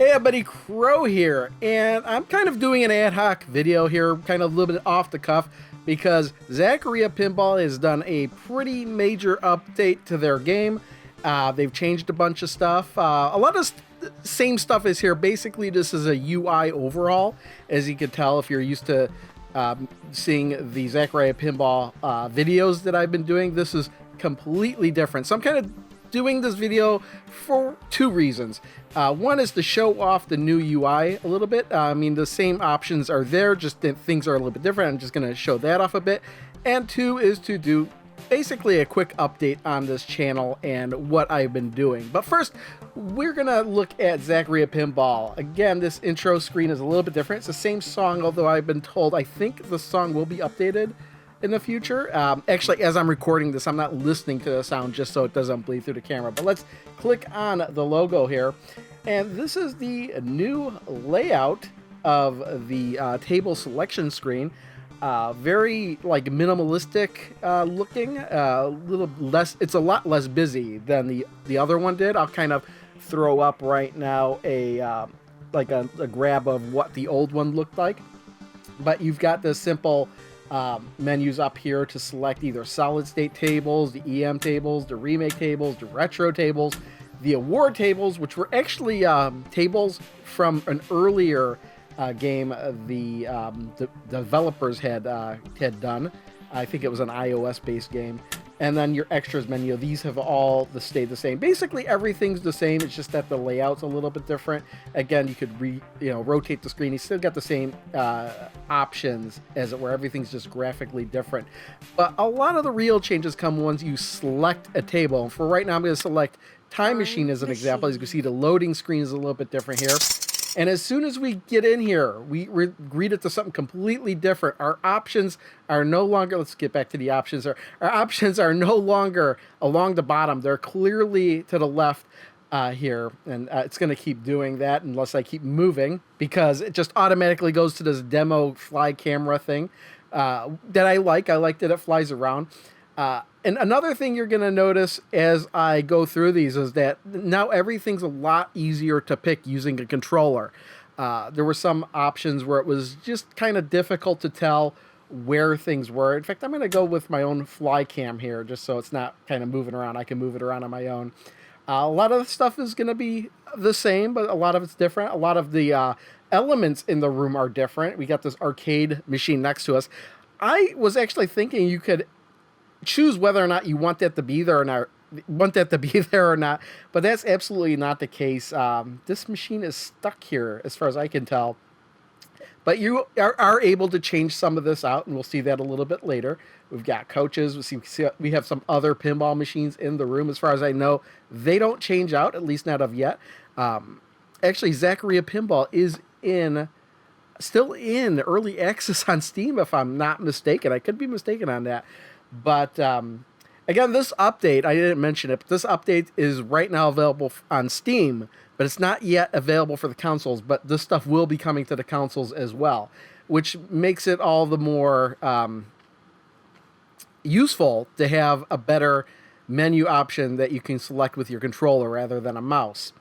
Hey everybody, Crow here, and I'm kind of doing an ad hoc video here, kind of a little bit off the cuff, because Zaccaria Pinball has done a pretty major update to their game. They've changed a bunch of stuff. A lot of same stuff is here. Basically, this is a UI overhaul, as you can tell if you're used to seeing the Zaccaria Pinball videos that I've been doing. This is completely different. So I'm kind of doing this video for two reasons. One is to show off the new UI a little bit. I mean, the same options are there, just things are a little bit different. I'm just going to show that off a bit. And two is to do basically a quick update on this channel and what I've been doing. But first, we're going to look at Zaccaria Pinball. Again, this intro screen is a little bit different. It's the same song, although I've been told I think the song will be updated in the future. Actually, as I'm recording this, I'm not listening to the sound just so it doesn't bleed through the camera. But let's click on the logo here. And this is the new layout of the table selection screen. Very like minimalistic looking, little less. It's a lot less busy than the other one did. I'll kind of throw up right now a like a grab of what the old one looked like. But you've got the simple menus up here to select either solid state tables, the EM tables, the remake tables, the retro tables, the award tables, which were actually tables from an earlier game the developers had done. I think it was an iOS based game. And then your extras menu, these have all stayed the same. Basically everything's the same, it's just that the layout's a little bit different. Again, you could rotate the screen. You still got the same options as it were. Everything's just graphically different. But a lot of the real changes come once you select a table. And for right now, I'm going to select Time Machine as an example. As you can see, the loading screen is a little bit different here. And as soon as we get in here, we read it to something completely different. Our options are no longer, let's get back to the options. Our options are no longer along the bottom. They're clearly to the left here. And it's going to keep doing that unless I keep moving, because it just automatically goes to this demo fly camera thing that I like. I like that it flies around. And another thing you're going to notice as I go through these is that now everything's a lot easier to pick using a controller. There were some options where it was just kind of difficult to tell where things were. In fact, I'm going to go with my own fly cam here just so it's not kind of moving around. I can move it around on my own. A lot of the stuff is going to be the same, but a lot of it's different. A lot of the elements in the room are different. We got this arcade machine next to us. I was actually thinking you could choose whether or not you want that to be there or not, but that's absolutely not the case. This machine is stuck here as far as I can tell, but you are able to change some of this out, and we'll see that a little bit later. We've got coaches. We have some other pinball machines in the room. As far as I know, they don't change out, at least not of yet. Actually, Zaccaria Pinball is still in early access on Steam, if I'm not mistaken. I could be mistaken on that. But again, this update, I didn't mention it, but this update is right now available on Steam, but it's not yet available for the consoles. But this stuff will be coming to the consoles as well, which makes it all the more useful to have a better menu option that you can select with your controller rather than a mouse.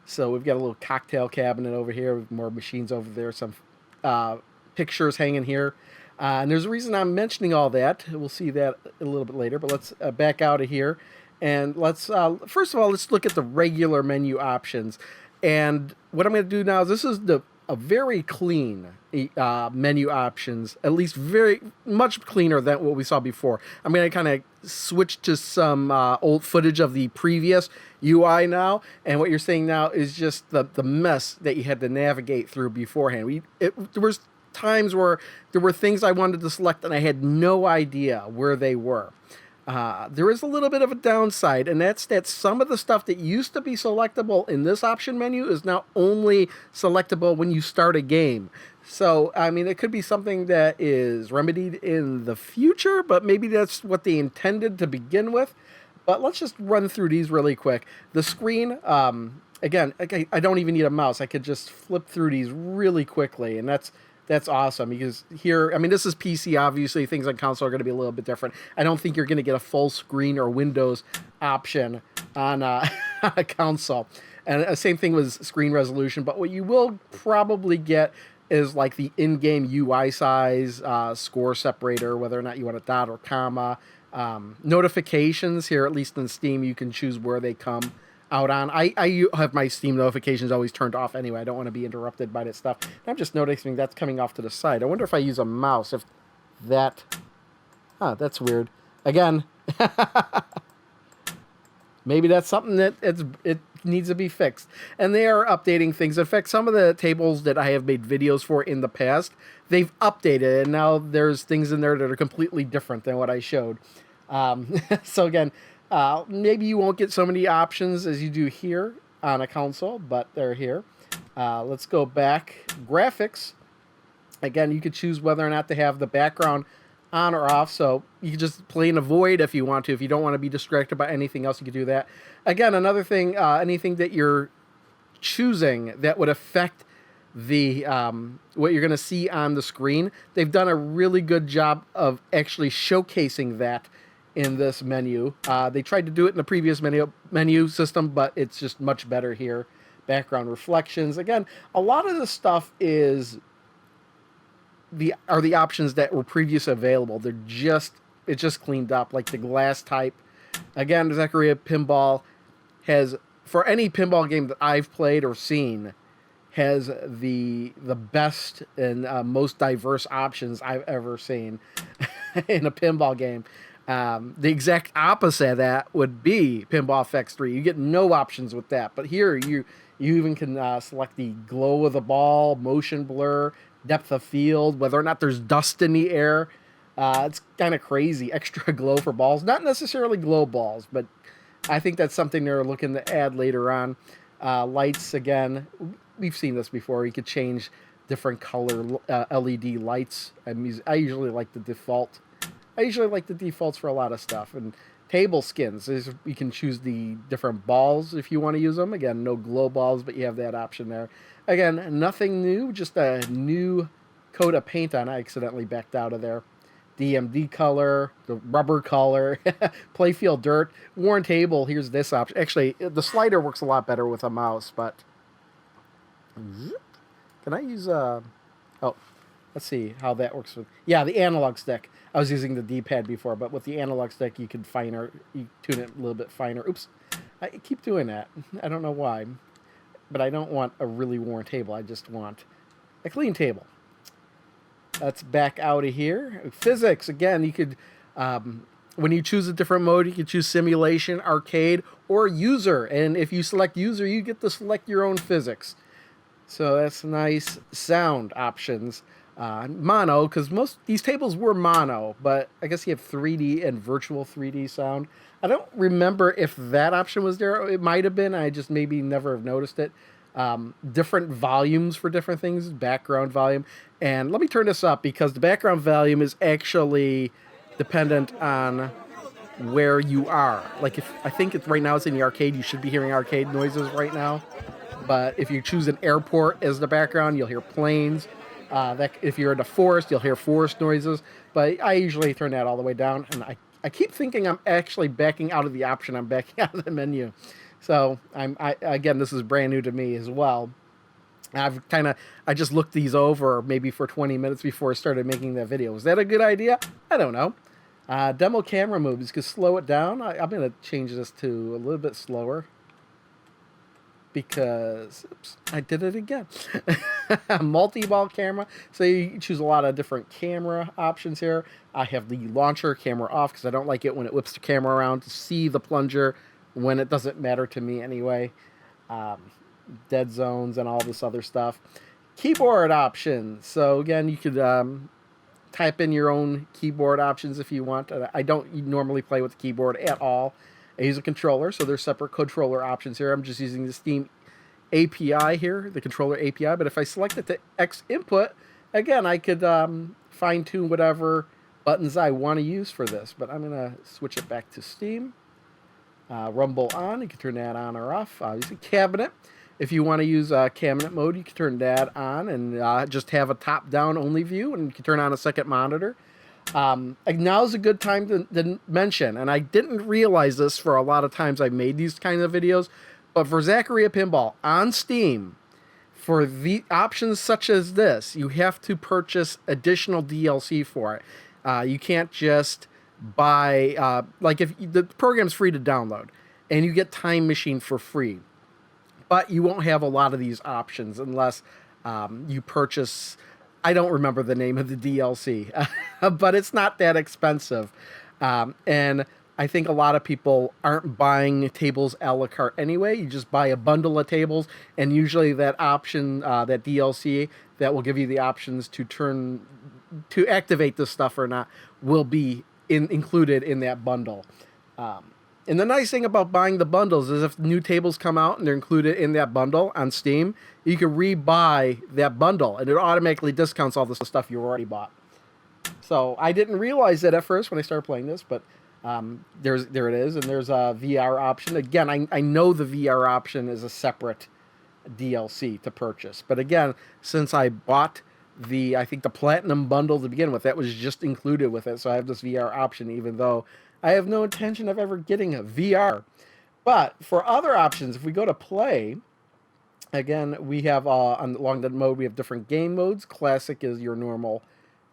So we've got a little cocktail cabinet over here with more machines over there, some pictures hanging here. And there's a reason I'm mentioning all that. We'll see that a little bit later, but let's back out of here. And let's, first of all, let's look at the regular menu options. And what I'm going to do now is this is a very clean menu options, at least very much cleaner than what we saw before. I'm going to kind of switch to some old footage of the previous UI now. And what you're seeing now is just the mess that you had to navigate through beforehand. There was times where there were things I wanted to select and I had no idea where they were. There is a little bit of a downside, and that's that some of the stuff that used to be selectable in this option menu is now only selectable when you start a game. So, I mean, it could be something that is remedied in the future, but maybe that's what they intended to begin with. But let's just run through these really quick. The screen, again, I don't even need a mouse. I could just flip through these really quickly, and that's awesome, because here, I mean, this is PC, obviously. Things on console are going to be a little bit different. I don't think you're going to get a full screen or Windows option on a console. And same thing with screen resolution. But what you will probably get is like the in-game UI size, score separator, whether or not you want a dot or comma. Notifications here, at least in Steam, you can choose where they come out on. I have my Steam notifications always turned off anyway. I don't want to be interrupted by that stuff. And I'm just noticing that's coming off to the side. I wonder if I use a mouse, if that... Huh, that's weird. Again, maybe that's something that it needs to be fixed. And they are updating things. In fact, some of the tables that I have made videos for in the past, they've updated, and now there's things in there that are completely different than what I showed. So again, maybe you won't get so many options as you do here on a console, but they're here. Let's go back. Graphics. Again, you could choose whether or not to have the background on or off, so you can just play in a void if you want to. If you don't want to be distracted by anything else, you can do that. Again, another thing, anything that you're choosing that would affect the what you're going to see on the screen, they've done a really good job of actually showcasing that in this menu. They tried to do it in the previous menu system, but it's just much better here. Background reflections. Again, a lot of the stuff is the options that were previously available. It's just cleaned up, like the glass type. Again, Zaccaria Pinball has, for any pinball game that I've played or seen, has the best and most diverse options I've ever seen in a pinball game. The exact opposite of that would be Pinball FX 3. You get no options with that, but here you even can select the glow of the ball, motion blur, depth of field, whether or not there's dust in the air. It's kind of crazy. Extra glow for balls. Not necessarily glow balls, but I think that's something they're looking to add later on. Lights, again, we've seen this before. You could change different color LED lights. I usually like the default. I usually like the defaults for a lot of stuff. And table skins, you can choose the different balls if you want to use them. Again, no glow balls, but you have that option there. Again, nothing new, just a new coat of paint on. I accidentally backed out of there. DMD color, the rubber color, playfield dirt, worn table. Here's this option. Actually, the slider works a lot better with a mouse, but can I use oh, let's see how that works with, yeah, the analog stick. I was using the D-pad before, but with the analog stick, you can you tune it a little bit finer. Oops, I keep doing that. I don't know why, but I don't want a really worn table. I just want a clean table. Let's back out of here. Physics, again, you could, when you choose a different mode, you can choose simulation, arcade, or user. And if you select user, you get to select your own physics. So that's nice. Sound options. Mono, because most these tables were mono, but I guess you have 3D and virtual 3D sound. I don't remember if that option was there. It might have been. I just maybe never have noticed it. Different volumes for different things, background volume. And let me turn this up because the background volume is actually dependent on where you are. Like if I think it's right now it's in the arcade, you should be hearing arcade noises right now. But if you choose an airport as the background, you'll hear planes. If you're in a forest, you'll hear forest noises. But I usually turn that all the way down. And I keep thinking I'm actually backing out of the option. I'm backing out of the menu. So again, this is brand new to me as well. I just looked these over maybe for 20 minutes before I started making that video. Was that a good idea? I don't know. Demo camera moves, could slow it down. I'm going to change this to a little bit slower. Because, oops, I did it again. Multi-ball camera. So you choose a lot of different camera options here. I have the launcher camera off because I don't like it when it whips the camera around to see the plunger when it doesn't matter to me anyway. Dead zones and all this other stuff. Keyboard options. So again, you could type in your own keyboard options if you want. I don't normally play with the keyboard at all. I use a controller, so there's separate controller options here. I'm just using the Steam API here, the controller API. But if I select it to X input, again, I could fine-tune whatever buttons I want to use for this. But I'm going to switch it back to Steam. Rumble on, you can turn that on or off. Use a cabinet. If you want to use cabinet mode, you can turn that on and just have a top-down only view, and you can turn on a second monitor. Now's a good time to mention, and I didn't realize this for a lot of times I made these kind of videos, But for Zaccaria Pinball on Steam, for the options such as this, you have to purchase additional DLC for it. You can't just buy like if the program's free to download, and you get Time Machine for free, but you won't have a lot of these options unless you purchase. I don't remember the name of the DLC, but it's not that expensive, and I think a lot of people aren't buying tables a la carte anyway. You just buy a bundle of tables, and usually that option, that DLC that will give you the options to activate this stuff or not, will be included in that bundle. And the nice thing about buying the bundles is if new tables come out and they're included in that bundle on Steam, you can re-buy that bundle, and it automatically discounts all the stuff you already bought. So I didn't realize that at first when I started playing this, but there it is, and there's a VR option. Again, I know the VR option is a separate DLC to purchase, but again, since I bought I think the Platinum bundle to begin with, that was just included with it, so I have this VR option, even though I have no intention of ever getting a VR. But for other options, if we go to play, again, we have along the mode, we have different game modes. Classic is your normal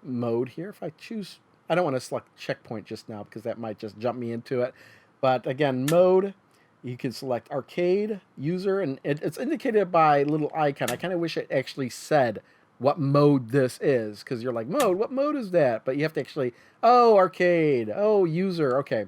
mode here. If I choose, I don't want to select checkpoint just now because that might just jump me into it. But again, mode, you can select arcade, user, and it's indicated by a little icon. I kind of wish it actually said what mode this is, because you're like, mode, what mode is that? But you have to actually, oh, arcade, oh, user, okay.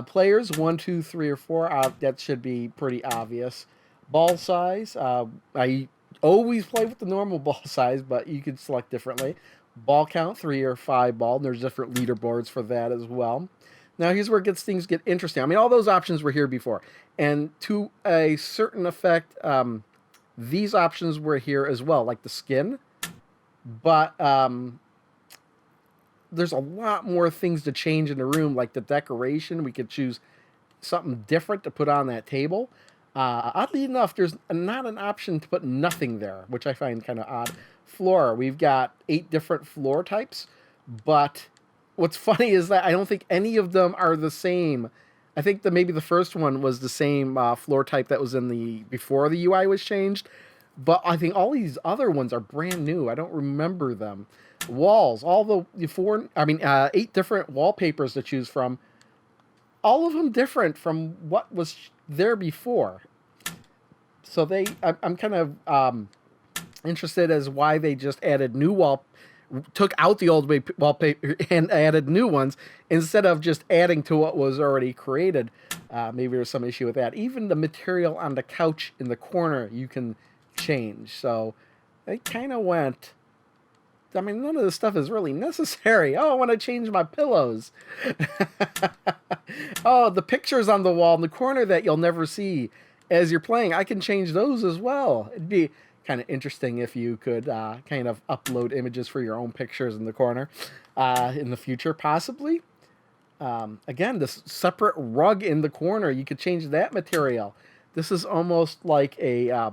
Players, 1, 2, 3, or 4, that should be pretty obvious. Ball size, I always play with the normal ball size, but you could select differently. Ball count, 3 or 5 ball, and there's different leaderboards for that as well. Now here's where things get interesting. I mean, all those options were here before, and to a certain effect, these options were here as well, like the skin, but there's a lot more things to change in the room, like the decoration. We could choose something different to put on that table. Oddly enough, there's not an option to put nothing there, which I find kind of odd. Floor, we've got 8 different floor types, but what's funny is that I don't think any of them are the same. I think that maybe the first one was the same floor type that was in before the UI was changed, but I think all these other ones are brand new. I don't remember them. Walls, all the 8 different wallpapers to choose from, all of them different from what was there before. So I'm kind of interested as why they just added took out the old wallpaper and added new ones instead of just adding to what was already created. Maybe there's some issue with that. Even the material on the couch in the corner you can change. So they kind of went, I mean, none of this stuff is really necessary. Oh, I want to change my pillows. Oh, the pictures on the wall in the corner that you'll never see as you're playing, I can change those as well. It'd be kind of interesting if you could kind of upload images for your own pictures in the corner in the future, possibly. Again, this separate rug in the corner, you could change that material. This is almost like a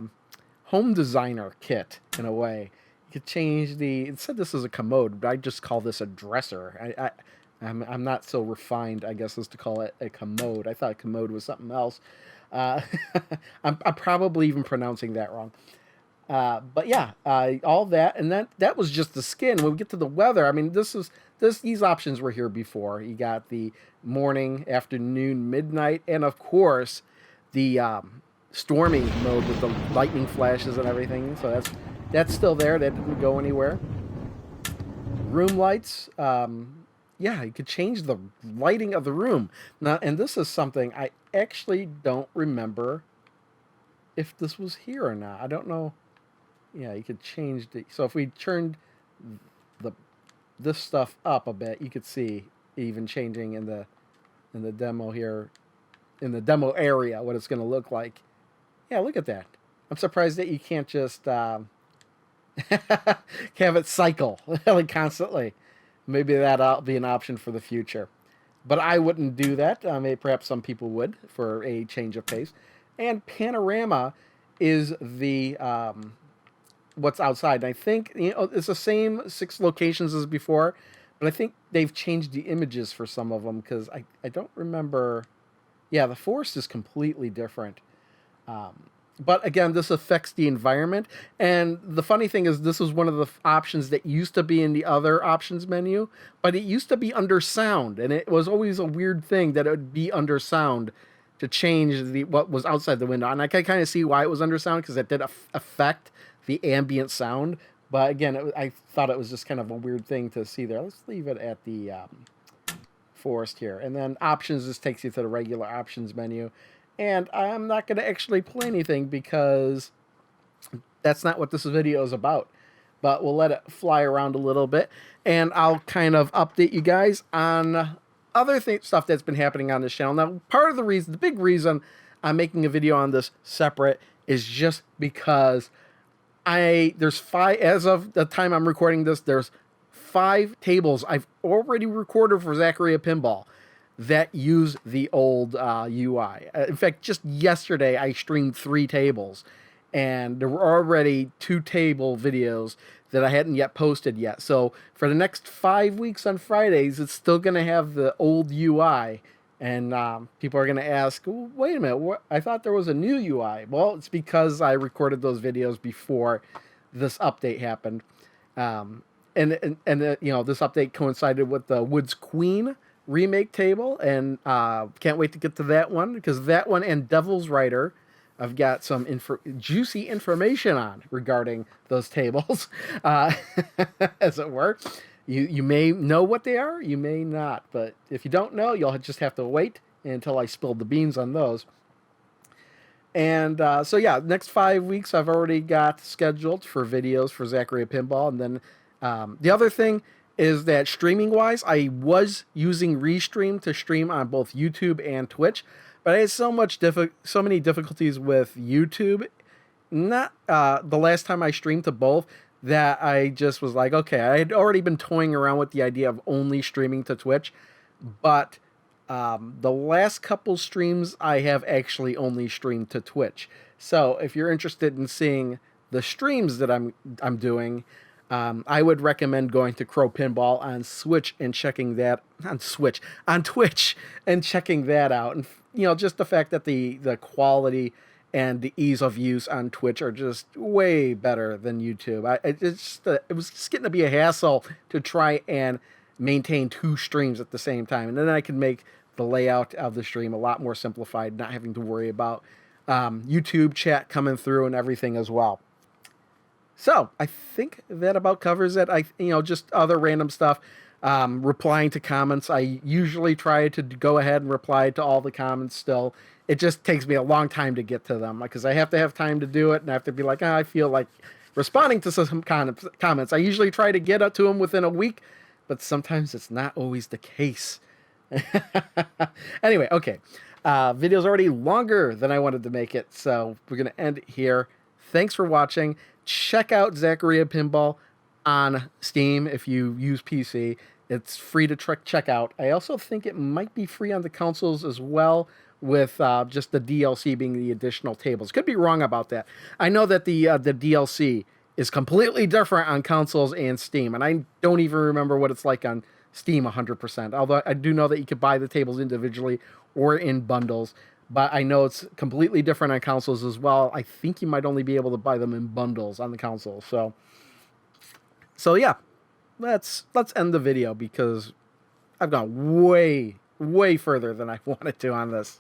home designer kit in a way. You could change it said this is a commode, but I just call this a dresser. I'm not so refined, I guess, as to call it a commode. I thought commode was something else. I'm probably even pronouncing that wrong. But yeah, all that, and that was just the skin. When we get to the weather, I mean, these options were here before. You got the morning, afternoon, midnight, and of course, the stormy mode with the lightning flashes and everything. So that's still there. That didn't go anywhere. Room lights. Yeah, you could change the lighting of the room. Now, and this is something I actually don't remember if this was here or not. I don't know. Yeah, you could change so if we turned this stuff up a bit, you could see even changing in the demo here, in the demo area, what it's going to look like. Yeah, look at that. I'm surprised that you can't just have it cycle like constantly. Maybe that'll be an option for the future, but I wouldn't do that. Maybe perhaps some people would for a change of pace. And panorama is the what's outside. And I think it's the same 6 locations as before, but I think they've changed the images for some of them because I don't remember. Yeah, the forest is completely different. But again, this affects the environment. And the funny thing is, this was one of the options that used to be in the other options menu, but it used to be under sound. And it was always a weird thing that it would be under sound to change what was outside the window. And I can kind of see why it was under sound, because it did affect the ambient sound. But again, I thought it was just kind of a weird thing to see there. Let's leave it at the forest here. And then options just takes you to the regular options menu. And I'm not going to actually play anything because that's not what this video is about. But we'll let it fly around a little bit. And I'll kind of update you guys on other stuff that's been happening on this channel. Now, part of the reason, the big reason I'm making a video on this separate is just because there's 5, as of the time I'm recording this, there's 5 tables I've already recorded for Zaccaria Pinball that use the old UI. In fact, just yesterday I streamed 3 tables, and there were already 2 table videos that I hadn't yet posted yet. So for the next 5 weeks on Fridays, it's still going to have the old UI. And people are going to ask, wait a minute, I thought there was a new UI. Well, it's because I recorded those videos before this update happened. And you know, this update coincided with the Woods Queen remake table, and can't wait to get to that one, because that one and Devil's Rider I've got some juicy information on regarding those tables, as it were. You may know what they are, you may not, but if you don't know, you'll just have to wait until I spill the beans on those. And so yeah, next 5 weeks I've already got scheduled for videos for Zaccaria Pinball. And then the other thing is that streaming wise, I was using Restream to stream on both YouTube and Twitch, but I had so many difficulties with YouTube. Not the last time I streamed to both, that I just was like, okay, I had already been toying around with the idea of only streaming to Twitch, but the last couple streams I have actually only streamed to Twitch. So if you're interested in seeing the streams that I'm doing, I would recommend going to Crow Pinball on Switch and checking that on Twitch and checking that out. And you know, just the fact that the quality and the ease of use on Twitch are just way better than YouTube. It was just getting to be a hassle to try and maintain 2 streams at the same time, and then I can make the layout of the stream a lot more simplified, not having to worry about YouTube chat coming through and everything as well. So I think that about covers it. Just other random stuff. Replying to comments. I usually try to go ahead and reply to all the comments still. It just takes me a long time to get to them, because I have to have time to do it, and I have to be like, I feel like responding to some comments. I usually try to get up to them within a week, but sometimes it's not always the case. Anyway, okay. Video's already longer than I wanted to make it, so we're going to end it here. Thanks for watching. Check out Zaccaria Pinball on Steam if you use PC. It's free to check out. I also think it might be free on the consoles as well, with just the DLC being the additional tables. Could be wrong about that. I know that the DLC is completely different on consoles and Steam, and I don't even remember what it's like on Steam 100%. Although I do know that you could buy the tables individually or in bundles, but I know it's completely different on consoles as well. I think you might only be able to buy them in bundles on the console. So yeah, let's end the video, because I've gone way further than I wanted to on this.